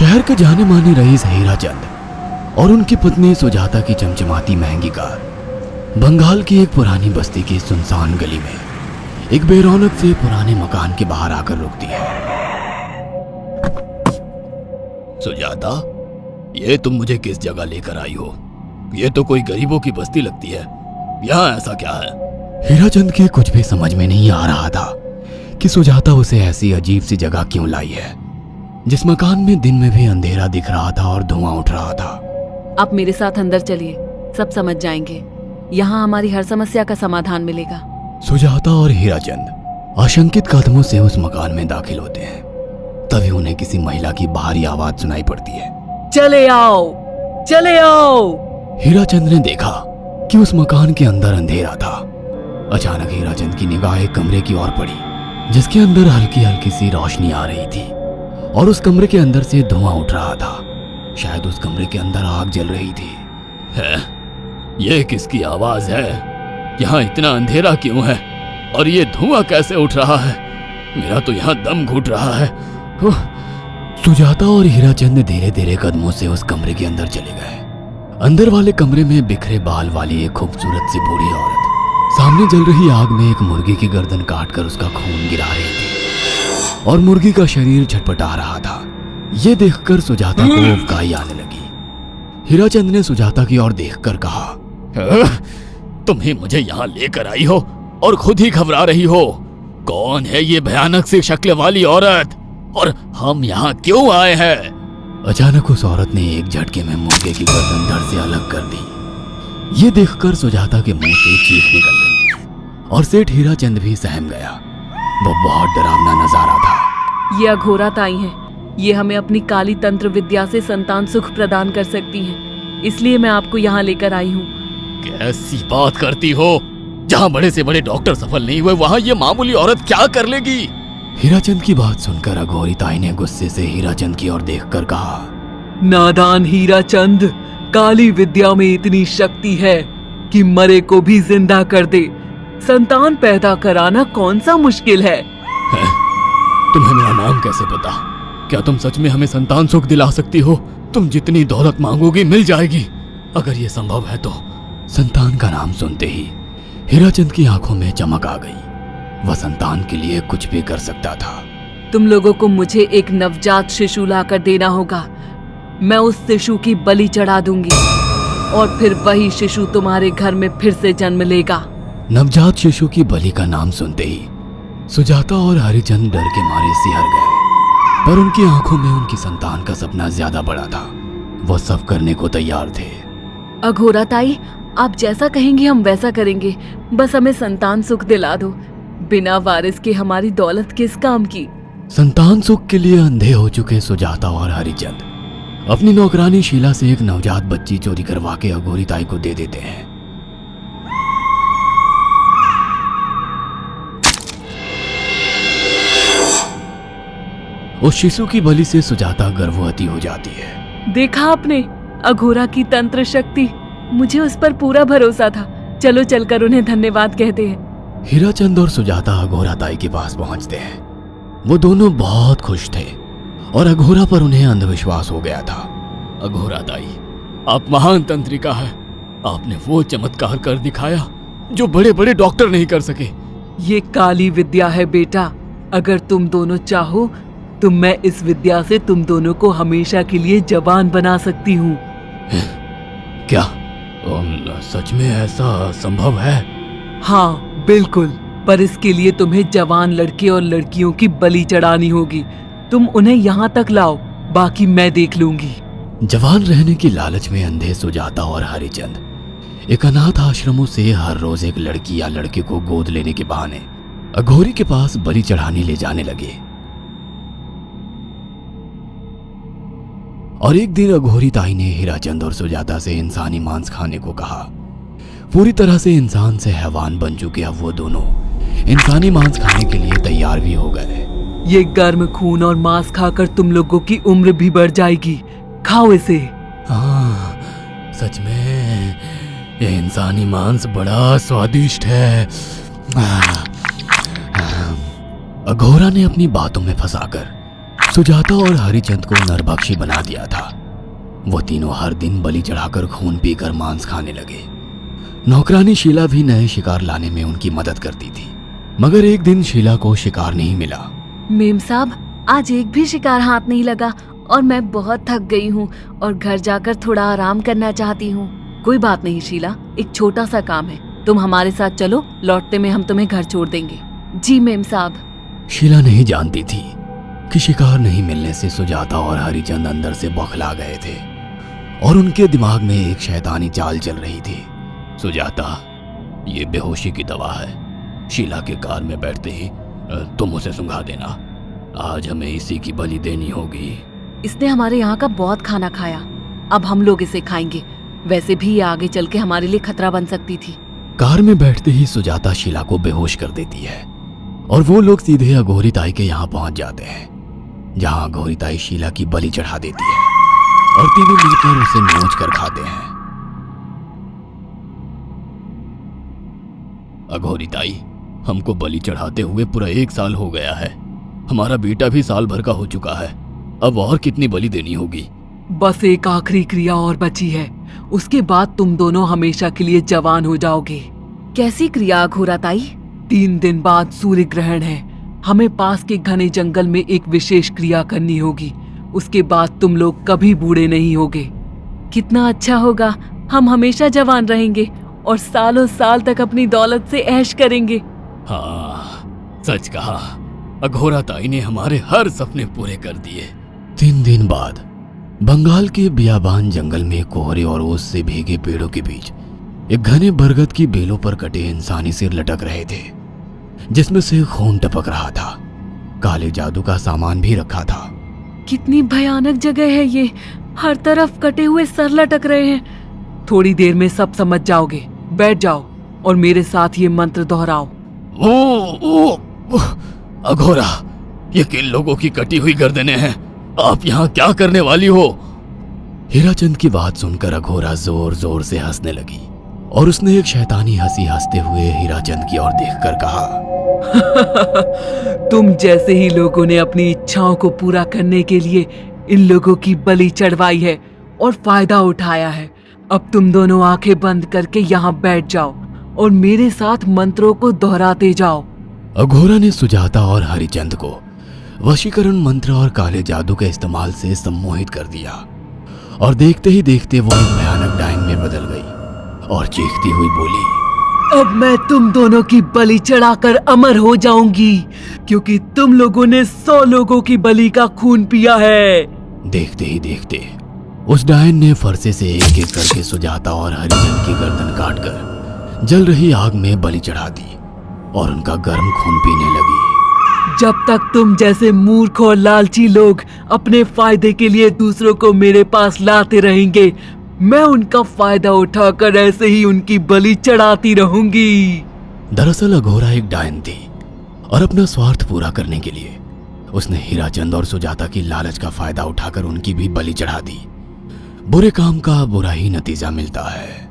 शहर के जाने माने रईस हीराचंद और उनकी पत्नी सुजाता की चमचमाती महंगी कार बंगाल की एक पुरानी बस्ती की सुनसान गली में एक बेरौनक से पुराने मकान के बाहर आकर रुकती है। सुजाता, ये तुम मुझे किस जगह लेकर आई हो? ये तो कोई गरीबों की बस्ती लगती है, यहाँ ऐसा क्या है? हीराचंद के कुछ भी समझ में नहीं आ रहा था कि सुजाता उसे ऐसी अजीब सी जगह क्यों लाई है, जिस मकान में दिन में भी अंधेरा दिख रहा था और धुआं उठ रहा था। आप मेरे साथ अंदर चलिए, सब समझ जाएंगे। यहाँ हमारी हर समस्या का समाधान मिलेगा। सुजाता और हीराचंद आशंकित कदमों से उस मकान में दाखिल होते हैं। तभी उन्हें किसी महिला की बाहरी आवाज सुनाई पड़ती है। चले आओ, चले आओ। हीराचंद ने देखा कि उस मकान के अंदर अंधेरा था। अचानक हीराचंद की निगाह एक कमरे की ओर पड़ी, जिसके अंदर हल्की हल्की सी रोशनी आ रही थी और उस कमरे के अंदर से धुआं उठ रहा था। शायद उस कमरे के अंदर आग जल रही थी। है? ये किसकी आवाज है? यहाँ इतना अंधेरा क्यों है और ये धुआं कैसे उठ रहा है? मेरा तो यहाँ दम घुट रहा है। सुजाता और हीराचंद धीरे धीरे कदमों से उस कमरे के अंदर चले गए। अंदर वाले कमरे में बिखरे बाल वाली एक खूबसूरत सी बूढ़ी औरत सामने जल रही आग में एक मुर्गी की गर्दन काटकर उसका खून गिरा रही थी और मुर्गी का शरीर छटपटा रहा था। ये देखकर सुजाता को उबकाई आने लगी। हीराचंद ने सुजाता की ओर देखकर कहा, तुम ही मुझे यहाँ लेकर आई हो और खुद ही घबरा रही हो। कौन है ये भयानक सी शक्ल वाली औरत और हम यहाँ क्यों आए हैं? अचानक उस औरत ने एक झटके में मुर्गे की गर्दन धड़ से अलग कर दी। ये देखकर सुजाता के मुंह से चीख निकल गई और सेठ हीराचंद भी सहम गया। वो बहुत डरावना नजारा था। ये अघोरा ताई हैं। ये हमें अपनी काली तंत्र विद्या से संतान सुख प्रदान कर सकती हैं, इसलिए मैं आपको यहाँ लेकर आई हूँ। कैसी बात करती हो? जहाँ बड़े से बड़े डॉक्टर सफल नहीं हुए, वहाँ ये मामूली औरत क्या कर लेगी? हीराचंद की बात सुनकर अघोरी ताई ने गुस्से से हीराचंद की ओर देखकर कहा, नादान हीराचंद, काली विद्या में इतनी शक्ति है कि मरे को भी जिंदा कर दे। संतान पैदा कराना कौन सा मुश्किल है? तुम्हें मेरा नाम कैसे पता? क्या तुम सच में हमें संतान सुख दिला सकती हो? तुम जितनी दौलत मांगोगी मिल जाएगी, अगर ये संभव है तो। संतान का नाम सुनते ही हीराचंद की आंखों में चमक आ गई। वह संतान के लिए कुछ भी कर सकता था। तुम लोगों को मुझे एक नवजात शिशु लाकर देना होगा। मैं उस शिशु की बलि चढ़ा दूंगी और फिर वही शिशु तुम्हारे घर में फिर से जन्म लेगा। नवजात शिशु की बलि का नाम सुनते ही सुजाता और हरिचंद डर के मारे सिहर गए, पर उनकी आंखों में उनकी संतान का सपना ज्यादा बड़ा था। वो सब करने को तैयार थे। अघोरा ताई, आप जैसा कहेंगे हम वैसा करेंगे, बस हमें संतान सुख दिला दो। बिना वारिस के हमारी दौलत किस काम की? संतान सुख के लिए अंधे हो चुके सुजाता और हरिचंद अपनी नौकरानी शीला से एक नवजात बच्ची चोरी करवा के अघोरी ताई को दे देते हैं। उस शिशु की बलि से सुजाता गर्भवती हो जाती है। देखा आपने, अघोरा की तंत्र शक्ति। मुझे उस पर पूरा भरोसा था। चलो चलकर उन्हें धन्यवाद कहते हैं। हीराचंद और सुजाता अघोरा ताई के पास पहुंचते हैं। वो दोनों बहुत खुश थे और अघोरा पर उन्हें अंधविश्वास हो गया था। अघोरा ताई, आप महान तंत्रिका है। आपने वो चमत्कार कर दिखाया जो बड़े बड़े डॉक्टर नहीं कर सके। ये काली विद्या है बेटा। अगर तुम दोनों चाहो तो मैं इस विद्या से तुम दोनों को हमेशा के लिए जवान बना सकती हूँ। क्या सच में ऐसा संभव है? हाँ बिल्कुल, पर इसके लिए तुम्हें जवान लड़के और लड़कियों की बलि चढ़ानी होगी। तुम उन्हें यहाँ तक लाओ, बाकी मैं देख लूंगी। जवान रहने की लालच में अंधे सुजाता और हरिचंद एक अनाथ आश्रमों से हर रोज एक लड़की या लड़के को गोद लेने के बहाने अघोरी के पास बलि चढ़ाने ले जाने लगे। और एक दिन अघोरी ताई ने हीराचंद और सुजाता से इंसानी मांस खाने को कहा। पूरी तरह से इंसान से हैवान बन चुके अब वो दोनों इंसानी मांस खाने के लिए तैयार भी हो गए। ये गर्म खून और मांस खाकर तुम लोगों की उम्र भी बढ़ जाएगी। खाओ इसे। हाँ, सच में ये इंसानी मांस बड़ा स्वादिष्ट है। अघोरा ने अपनी बातों में फंसाकर सुजाता और हरिचंद को नरभक्षी बना दिया था। वो तीनों हर दिन बलि चढ़ाकर खून पीकर मांस खाने लगे। नौकरानी शीला भी नए शिकार लाने में उनकी मदद करती थी, मगर एक दिन शीला को शिकार नहीं मिला। मेम साहब, आज एक भी शिकार हाथ नहीं लगा और मैं बहुत थक गई हूँ और घर जाकर थोड़ा आराम करना चाहती हूँ। कोई बात नहीं शीला, एक छोटा सा काम है, तुम हमारे साथ चलो, लौटते में हम तुम्हें घर छोड़ देंगे। जी मेम साहब। शीला नहीं जानती थी कि शिकार नहीं मिलने से सुजाता और हरिचंद अंदर से बौखला गए थे और उनके दिमाग में एक शैतानी चाल चल रही थी। सुजाता, ये बेहोशी की दवा है। शीला के कार में बैठते ही तुम उसे सुंघा देना। आज हमें इसी की बलि देनी होगी। इसने हमारे यहाँ का बहुत खाना खाया, अब हम लोग इसे खाएंगे। वैसे भी ये आगे चल के हमारे लिए खतरा बन सकती थी। कार में बैठते ही सुजाता शीला को बेहोश कर देती है और वो लोग सीधे अघोरी ताई के यहाँ पहुंच जाते हैं, जहाँ अघोरी ताई शीला की बलि चढ़ा देती है और तीनों मिलकर उसे नोच कर खाते हैं। अघोरी ताई, हमको बलि चढ़ाते हुए पूरा 1 साल हो गया है। हमारा बेटा भी साल भर का हो चुका है। अब और कितनी बलि देनी होगी? बस एक आखिरी क्रिया और बची है, उसके बाद तुम दोनों हमेशा के लिए जवान हो जाओगे। कैसी क्रिया अघोरा ताई? 3 दिन बाद सूर्य ग्रहण है, हमें पास के घने जंगल में एक विशेष क्रिया करनी होगी। उसके बाद तुम लोग कभी बूढ़े नहीं होगे। कितना अच्छा होगा, हम हमेशा जवान रहेंगे और सालों साल तक अपनी दौलत से ऐश करेंगे। हाँ, सच कहा। अघोरा ताई ने हमारे हर सपने पूरे कर दिए। 3 दिन बाद बंगाल के बियाबान जंगल में कोहरे और ओस से भीगे पेड़ों के बीच एक घने बरगद की बेलों पर कटे इंसानी सिर लटक रहे थे, जिसमें से खून टपक रहा था। काले जादू का सामान भी रखा था। कितनी भयानक जगह है ये, हर तरफ कटे हुए सर लटक रहे हैं। थोड़ी देर में सब समझ जाओगे। बैठ जाओ और मेरे साथ ये मंत्र दोहराओ। ओ, अघोरा, ये किन लोगों की कटी हुई गर्दनें हैं? आप यहाँ क्या करने वाली हो? हीराचंद की बात सुनकर अघोरा जोर जोर से हंसने लगी और उसने एक शैतानी हंसी हंसते हुए हीराचंद की ओर देखकर कहा, तुम जैसे ही लोगों ने अपनी इच्छाओं को पूरा करने के लिए इन लोगों की बलि चढ़वाई है और फायदा उठाया है। अब तुम दोनों आंखें बंद करके यहाँ बैठ जाओ और मेरे साथ मंत्रों को दोहराते जाओ। अघोरा ने सुजाता और हरिचंद को वशीकरण मंत्र और काले जादू के इस्तेमाल से सम्मोहित कर दिया और देखते ही देखते वो एक भयानक डायन में बदल गई और चीखती हुई बोली, अब मैं तुम दोनों की बलि चढ़ाकर अमर हो जाऊंगी, क्योंकि तुम लोगों ने 100 लोगों की बलि का खून पिया है। देखते ही देखते उस डायन ने फरसे से एक एक करके सुजाता और हरिचंद की गर्दन काटकर जल रही आग में बलि चढ़ा दी और उनका गर्म खून पीने लगी। जब तक तुम जैसे मूर्ख और लालची लोग अपने फायदे के लिए दूसरों को मेरे पास लाते रहेंगे, मैं उनका फायदा उठाकर ऐसे ही उनकी बलि चढ़ाती रहूंगी। दरअसल अघोरा एक डायन थी और अपना स्वार्थ पूरा करने के लिए उसने हीराचंद और सुजाता की लालच का फायदा उठाकर उनकी भी बलि चढ़ा दी। बुरे काम का बुरा ही नतीजा मिलता है।